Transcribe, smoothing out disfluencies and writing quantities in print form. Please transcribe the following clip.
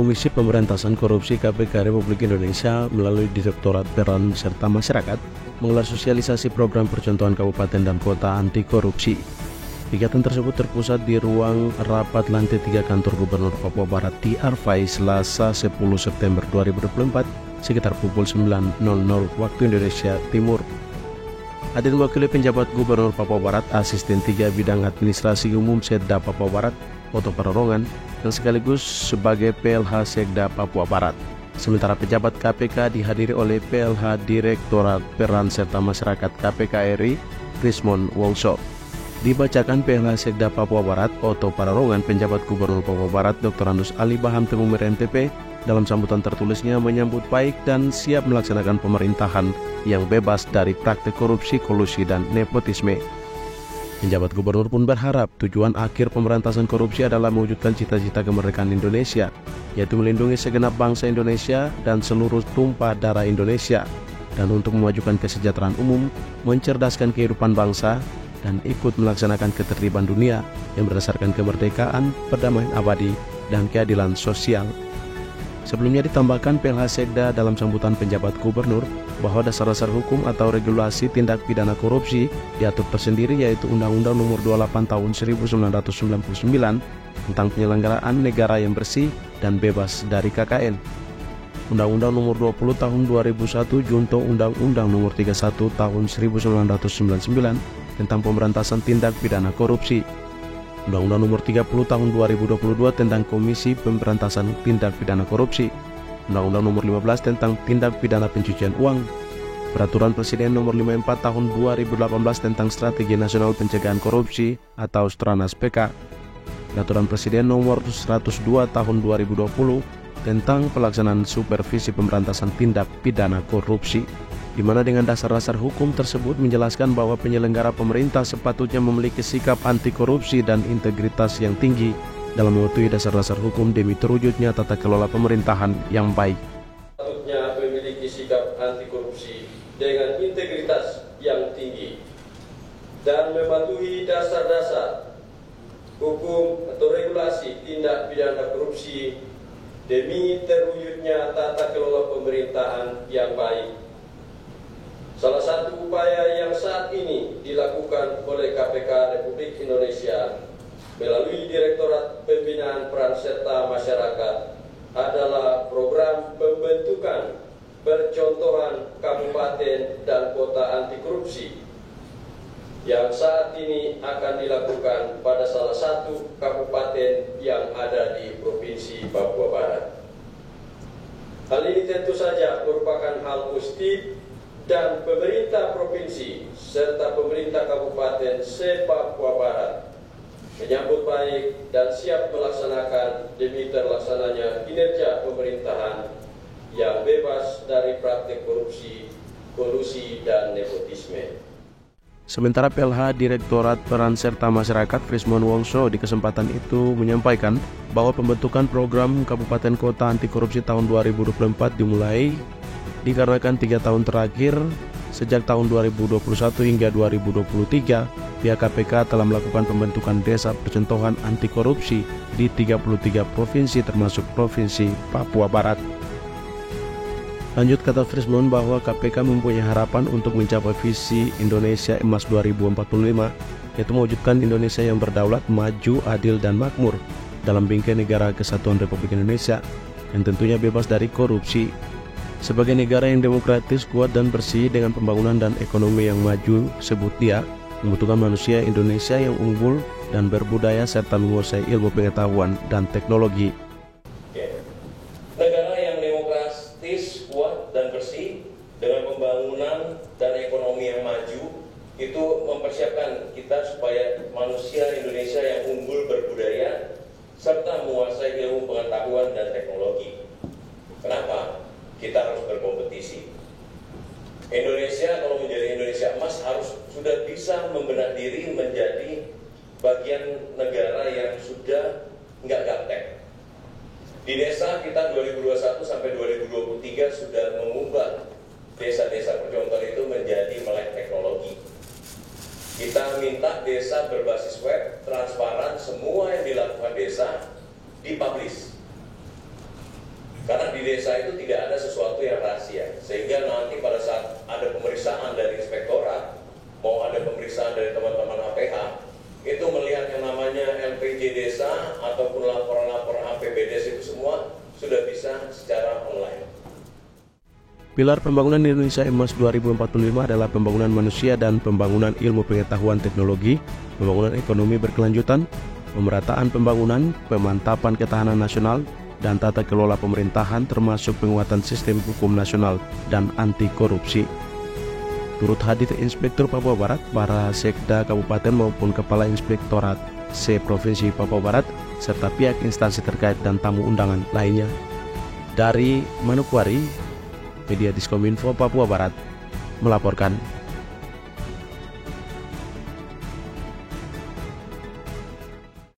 Komisi Pemberantasan Korupsi KPK Republik Indonesia melalui Direktorat Peran serta Masyarakat menggelar sosialisasi program percontohan kabupaten dan kota anti korupsi. Kegiatan tersebut terpusat di ruang rapat lantai 3 kantor Gubernur Papua Barat di Arfai, Selasa 10 September 2024 sekitar pukul 9.00 waktu Indonesia Timur. Hadir mewakili penjabat Gubernur Papua Barat, Asisten 3 Bidang Administrasi Umum Setda Papua Barat, Oto Pararongan, dan sekaligus sebagai PLH Sekda Papua Barat. Sementara pejabat KPK dihadiri oleh PLH Direktorat Peran serta Masyarakat KPK RI, Krismon Wongso. Dibacakan PLH Sekda Papua Barat, Oto Pararongan, penjabat Gubernur Papua Barat, Dr. Andus Ali Baham Temumer MTP, dalam sambutan tertulisnya menyambut baik dan siap melaksanakan pemerintahan yang bebas dari praktik korupsi, kolusi, dan nepotisme. Penjabat gubernur pun berharap tujuan akhir pemberantasan korupsi adalah mewujudkan cita-cita kemerdekaan Indonesia, yaitu melindungi segenap bangsa Indonesia dan seluruh tumpah darah Indonesia, dan untuk memajukan kesejahteraan umum, mencerdaskan kehidupan bangsa, dan ikut melaksanakan ketertiban dunia yang berdasarkan kemerdekaan, perdamaian abadi, dan keadilan sosial. Sebelumnya ditambahkan PLH Sekda dalam sambutan penjabat gubernur bahwa dasar-dasar hukum atau regulasi tindak pidana korupsi diatur tersendiri, yaitu Undang-Undang Nomor 28 Tahun 1999 tentang penyelenggaraan negara yang bersih dan bebas dari KKN, Undang-Undang Nomor 20 Tahun 2001 junto Undang-Undang Nomor 31 Tahun 1999 tentang pemberantasan tindak pidana korupsi, Undang-Undang Nomor 30 Tahun 2022 tentang Komisi Pemberantasan Tindak Pidana Korupsi, Undang-Undang Nomor 15 tentang Tindak Pidana Pencucian Uang, Peraturan Presiden Nomor 54 Tahun 2018 tentang Strategi Nasional Pencegahan Korupsi atau Stranas PK, Peraturan Presiden Nomor 102 Tahun 2020 tentang Pelaksanaan Supervisi Pemberantasan Tindak Pidana Korupsi, di mana dengan dasar-dasar hukum tersebut menjelaskan bahwa penyelenggara pemerintah sepatutnya memiliki sikap anti korupsi dan integritas yang tinggi dalam mematuhi dasar-dasar hukum demi terwujudnya tata kelola pemerintahan yang baik. Sepatutnya memiliki sikap anti korupsi dengan integritas yang tinggi dan mematuhi dasar-dasar hukum atau regulasi tindak pidana korupsi demi terwujudnya tata kelola pemerintahan yang baik. Salah satu upaya yang saat ini dilakukan oleh KPK Republik Indonesia melalui Direktorat Pembinaan Peran serta Masyarakat adalah program pembentukan percontohan kabupaten dan kota anti korupsi yang saat ini akan dilakukan pada salah satu kabupaten yang ada di Provinsi Papua Barat. Hal ini tentu saja merupakan hal positif dan pemerintah provinsi serta pemerintah kabupaten se-Papua Barat menyambut baik dan siap melaksanakan demi terlaksananya kinerja pemerintahan yang bebas dari praktik korupsi, kolusi, dan nepotisme. Sementara PLH Direktorat Peran serta Masyarakat Krismon Wongso di kesempatan itu menyampaikan bahwa pembentukan program Kabupaten Kota Anti Korupsi tahun 2024 dimulai dikarenakan 3 tahun terakhir sejak tahun 2021 hingga 2023 pihak KPK telah melakukan pembentukan desa percontohan anti korupsi di 33 provinsi termasuk Provinsi Papua Barat. Lanjut kata Krismon bahwa KPK mempunyai harapan untuk mencapai visi Indonesia Emas 2045, yaitu mewujudkan Indonesia yang berdaulat, maju, adil, dan makmur dalam bingkai negara kesatuan Republik Indonesia yang tentunya bebas dari korupsi. Sebagai negara yang demokratis, kuat, dan bersih dengan pembangunan dan ekonomi yang maju, sebut dia, membutuhkan manusia Indonesia yang unggul dan berbudaya serta menguasai ilmu pengetahuan dan teknologi. Negara yang demokratis, kuat, dan bersih dengan pembangunan dan ekonomi yang maju itu mempersiapkan kita supaya manusia Indonesia yang unggul berbudaya serta menguasai ilmu pengetahuan dan teknologi. Kenapa? Kita harus berkompetisi. Indonesia kalau menjadi Indonesia Emas harus sudah bisa membenah diri menjadi bagian negara yang sudah nggak gaptek. Di desa kita 2021 sampai 2023 sudah mengubah desa-desa percontohan itu menjadi melek teknologi. Kita minta desa berbasis web, transparan, semua yang dilakukan desa dipublish. sehingga nanti pada saat ada pemeriksaan dari inspektorat, mau ada pemeriksaan dari teman-teman APH, itu melihat yang namanya LPJ desa ataupun laporan-laporan APBDes itu semua sudah bisa secara online. Pilar pembangunan Indonesia Emas 2045 adalah pembangunan manusia dan pembangunan ilmu pengetahuan teknologi, pembangunan ekonomi berkelanjutan, pemerataan pembangunan, pemantapan ketahanan nasional, dan tata kelola pemerintahan termasuk penguatan sistem hukum nasional dan anti korupsi. Turut hadir Inspektur Papua Barat, para sekda kabupaten maupun kepala inspektorat se-Provinsi Papua Barat, serta pihak instansi terkait dan tamu undangan lainnya. Dari Manokwari, Media Diskominfo Papua Barat melaporkan.